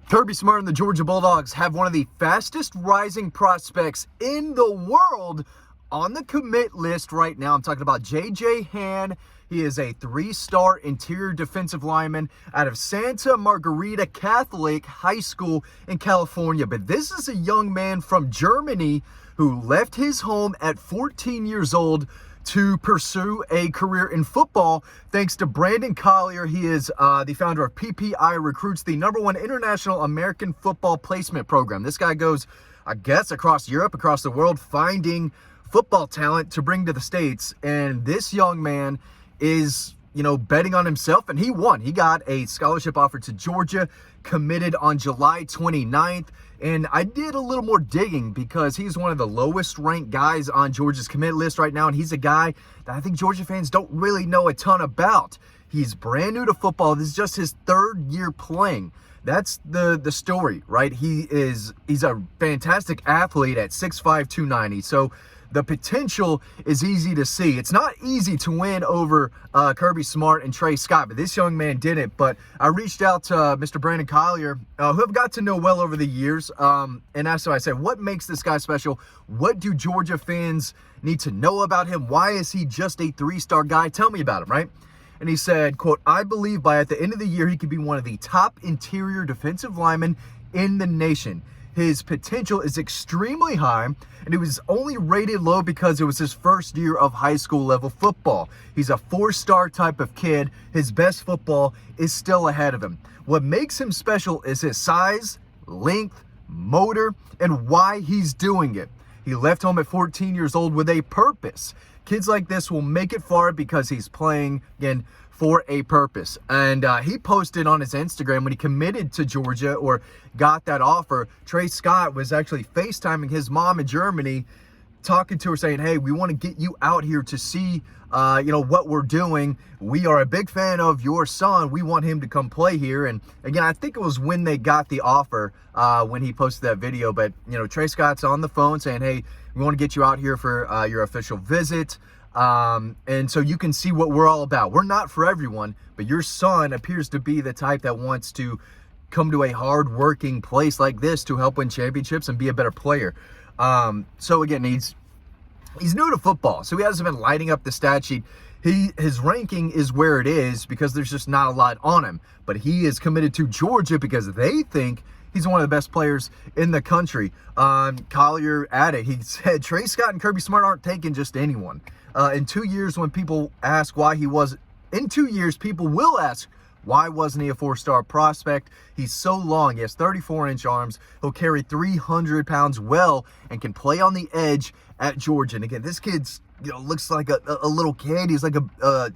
Kirby Smart and the Georgia Bulldogs have one of the fastest rising prospects in the world on the commit list right now. I'm talking about J.J. Hann. He is a 3-star interior defensive lineman out of Santa Margarita Catholic High School in California. But this is a young man from Germany who left his home at 14 years old to pursue a career in football. Thanks to Brandon Collier. He is the founder of PPI Recruits, the #1 international American football placement program. This guy goes, I guess, across Europe, across the world, finding football talent to bring to the States. And this young man is, betting on himself, and he won. He got a scholarship offer to Georgia, committed on July 29th. And I did a little more digging because he's one of the lowest ranked guys on Georgia's commit list right now. And he's a guy that I think Georgia fans don't really know a ton about. He's brand new to football. This is just his 3rd year playing. That's the story, right? He's a fantastic athlete at 6'5", 290. So the potential is easy to see. It's not easy to win over Kirby Smart and Trey Scott, but this young man didn't. But I reached out to Mr. Brandon Collier, who I've got to know well over the years, and that's why I said, what makes this guy special? What do Georgia fans need to know about him? Why is he just a 3-star guy? Tell me about him, right? And he said, quote, "I believe by at the end of the year, he could be one of the top interior defensive linemen in the nation. His potential is extremely high, and it was only rated low because it was his first year of high school level football. He's a 4-star type of kid. His best football is still ahead of him. What makes him special is his size, length, motor, and why he's doing it. He left home at 14 years old with a purpose. Kids like this will make it far because he's playing, again, for a purpose." And he posted on his Instagram when he committed to Georgia or got that offer. Trey Scott was actually FaceTiming his mom in Germany, talking to her, saying, "Hey, we want to get you out here to see, what we're doing. We are a big fan of your son. We want him to come play here." And again, I think it was when they got the offer, when he posted that video. But, Trey Scott's on the phone saying, "Hey, we want to get you out here for your official visit. And so you can see what we're all about. We're not for everyone, but your son appears to be the type that wants to come to a hard-working place like this to help win championships and be a better player." So again, he's new to football, so he hasn't been lighting up the stat sheet. His ranking is where it is because there's just not a lot on him. But he is committed to Georgia because they think he's one of the best players in the country. Collier added, he said, "Trey Scott and Kirby Smart aren't taking just anyone. In 2 years, when people ask why he was, in 2 years, people will ask, why wasn't he a 4-star prospect? He's so long. He has 34-inch arms. He'll carry 300 pounds well and can play on the edge at Georgia." And again, this kid's, looks like a little kid. He's like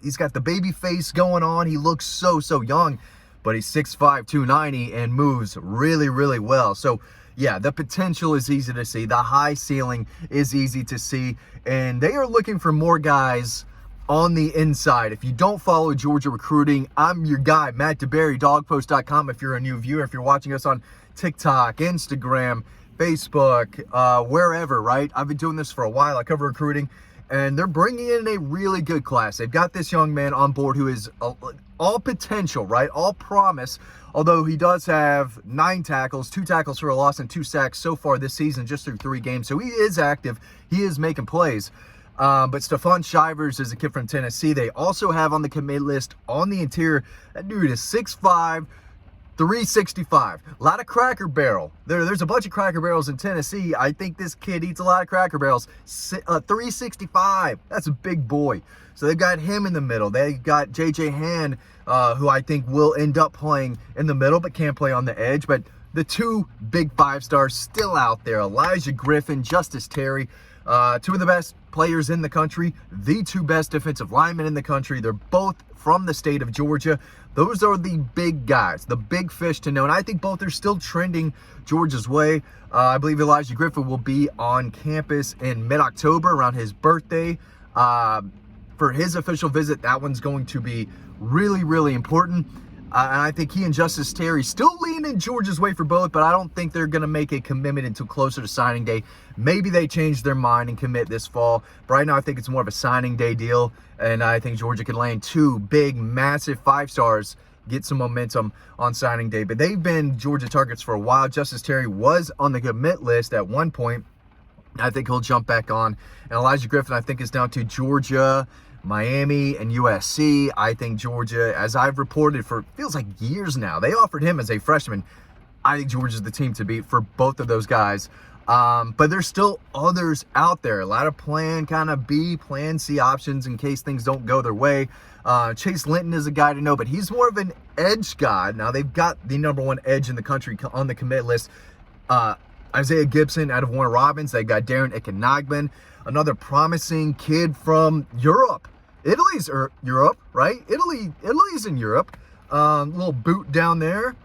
he's got the baby face going on. He looks so young, but he's 6'5", 290 and moves really, really well. So yeah, the potential is easy to see. The high ceiling is easy to see. And they are looking for more guys on the inside. If you don't follow Georgia recruiting, I'm your guy, Matt DeBerry, dogpost.com. If you're a new viewer, if you're watching us on TikTok, Instagram, Facebook, wherever, right? I've been doing this for a while. I cover recruiting, and they're bringing in a really good class. They've got this young man on board who is all potential, right? All promise, although he does have 9 tackles, 2 tackles for a loss, and 2 sacks so far this season, just through 3 games. So he is active. He is making plays. But Stephon Shivers is a kid from Tennessee. They also have on the commit list on the interior, that dude is 6'5", 365. A lot of Cracker Barrel. There's a bunch of Cracker Barrels in Tennessee. I think this kid eats a lot of Cracker Barrels. 365. That's a big boy. So they've got him in the middle. They got J.J. Hann, who I think will end up playing in the middle, but can't play on the edge. But the 2 big 5-stars still out there, Elijah Griffin, Justice Terry, 2 of the best players in the country, the 2 best defensive linemen in the country. They're both from the state of Georgia. Those are the big guys, the big fish to know. And I think both are still trending Georgia's way. I believe Elijah Griffin will be on campus in mid-October around his birthday. For his official visit, that one's going to be really, really important. And I think he and Justice Terry still lean in Georgia's way for both, but I don't think they're going to make a commitment until closer to signing day. Maybe they change their mind and commit this fall. But right now, I think it's more of a signing day deal, and I think Georgia can land 2 big, massive 5-stars get some momentum on signing day. But they've been Georgia targets for a while. Justice Terry was on the commit list at one point. I think he'll jump back on. And Elijah Griffin, I think, is down to Georgia, Miami, and USC. I think Georgia, as I've reported for feels like years now, they offered him as a freshman. I think Georgia's the team to beat for both of those guys. But there's still others out there. A lot of plan kind of B, plan C options in case things don't go their way. Chase Linton is a guy to know, but he's more of an edge guy. Now, they've got the #1 edge in the country on the commit list. Isaiah Gibson out of Warner Robins. They got Darren Ikenagban, another promising kid from Europe. Italy's Europe, right? Italy's in Europe. Little boot down there.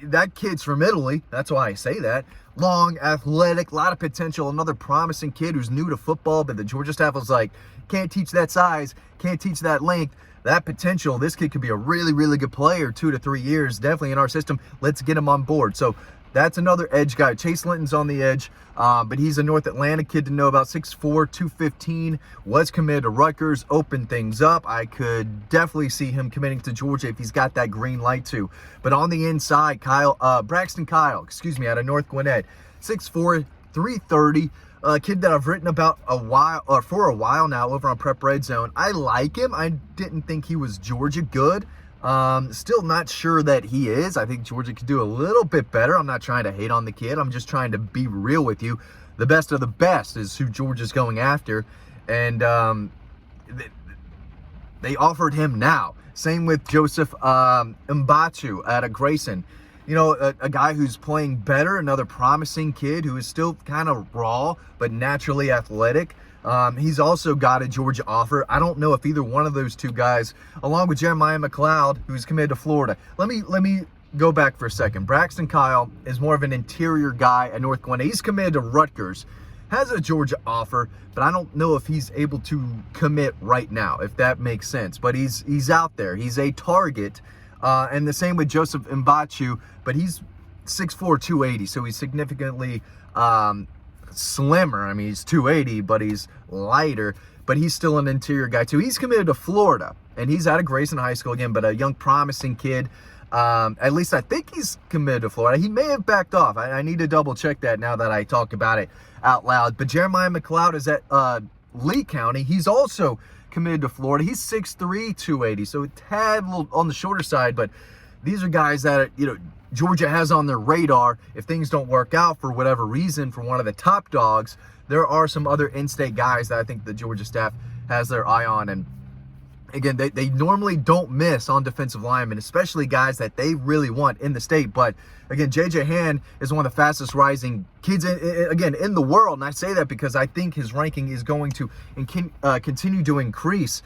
That kid's from Italy. That's why I say that. Long, athletic, a lot of potential. Another promising kid who's new to football, but the Georgia staff was like, can't teach that size, can't teach that length, that potential. This kid could be a really, really good player 2 to 3 years, definitely in our system. Let's get him on board. So that's another edge guy. Chase Linton's on the edge, but he's a North Atlanta kid to know about, 6'4", 215, was committed to Rutgers, opened things up. I could definitely see him committing to Georgia if he's got that green light too. But on the inside, Braxton Kyle, out of North Gwinnett, 6'4", 330, a kid that I've written about for a while now over on Prep Red Zone. I like him. I didn't think he was Georgia good. Still not sure that he is. I think Georgia could do a little bit better. I'm not trying to hate on the kid. I'm just trying to be real with you. The best of the best is who Georgia's going after. And they offered him now. Same with Joseph Mbatu out of Grayson. You know, a guy who's playing better, another promising kid who is still kind of raw, but naturally athletic. He's also got a Georgia offer. I don't know if either one of those two guys, along with Jeremiah McLeod, who's committed to Florida. Let me go back for a second. Braxton Kyle is more of an interior guy at North Gwinnett. He's committed to Rutgers, has a Georgia offer, but I don't know if he's able to commit right now, if that makes sense. But he's out there. He's a target. And the same with Joseph Mbatu, but he's 6'4", 280, so he's significantly slimmer. I mean, he's 280, but he's lighter, but he's still an interior guy too. He's committed to Florida, and he's out of Grayson High School again, but a young, promising kid. At least I think he's committed to Florida. He may have backed off. I need to double check that now that I talk about it out loud. But Jeremiah McLeod is at Lee County. He's also committed to Florida. He's 6'3", 280, so a tad little on the shorter side, but these are guys that, Georgia has on their radar. If things don't work out for whatever reason for one of the top dogs, there are some other in-state guys that I think the Georgia staff has their eye on. And again, they normally don't miss on defensive linemen, especially guys that they really want in the state. But again, J.J. Hand is one of the fastest rising kids in the world. And I say that because I think his ranking is going to continue to increase.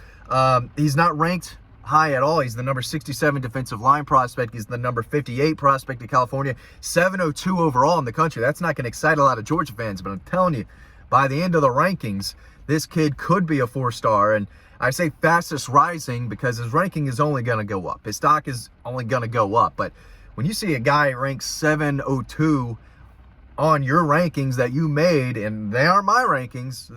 He's not ranked high at all. He's the number 67 defensive line prospect. He's the number 58 prospect in California, 702 overall in the country. That's not going to excite a lot of Georgia fans, but I'm telling you, by the end of the rankings, this kid could be a 4-star. And I say fastest rising because his ranking is only going to go up. His stock is only going to go up. But when you see a guy ranked 702 on your rankings that you made, and they aren't my rankings,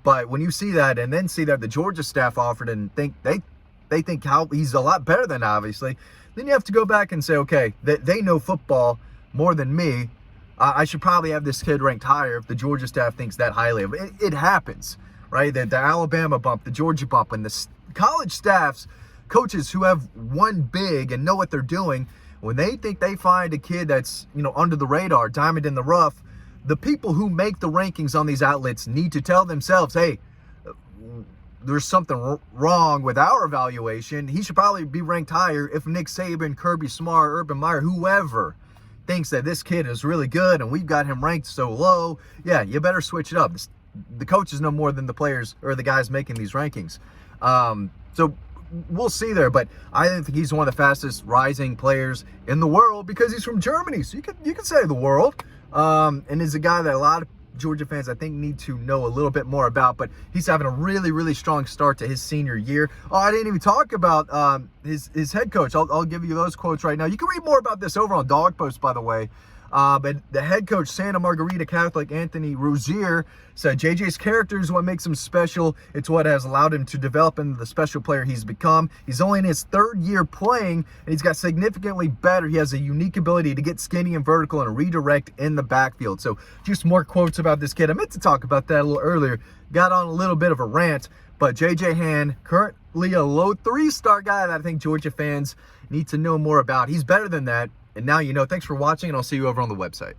but when you see that and then see that the Georgia staff offered and think they think how he's a lot better than, obviously, then you have to go back and say, okay, they know football more than me. I should probably have this kid ranked higher if the Georgia staff thinks that highly of it. It happens, right? The Alabama bump, the Georgia bump, and the college staffs, coaches who have won big and know what they're doing, when they think they find a kid that's, under the radar, diamond in the rough, the people who make the rankings on these outlets need to tell themselves, hey, there's something wrong with our evaluation. He should probably be ranked higher. If Nick Saban, Kirby Smart, Urban Meyer, whoever thinks that this kid is really good and we've got him ranked so low, yeah, you better switch it up. The coaches know more than the players or the guys making these rankings. So we'll see there, but I think he's one of the fastest rising players in the world because he's from Germany. So you can say the world. And is a guy that a lot of Georgia fans, I think, need to know a little bit more about, but he's having a really, really strong start to his senior year. Oh, I didn't even talk about his head coach. I'll give you those quotes right now. You can read more about this over on Dog Post, by the way. But the head coach, Santa Margarita Catholic, Anthony Rozier, said JJ's character is what makes him special. It's what has allowed him to develop into the special player he's become. He's only in his 3rd year playing, and he's got significantly better. He has a unique ability to get skinny and vertical and redirect in the backfield. So just more quotes about this kid. I meant to talk about that a little earlier. Got on a little bit of a rant, but JJ Hand, currently a low 3-star guy that I think Georgia fans need to know more about. He's better than that. And now you know. Thanks for watching, and I'll see you over on the website.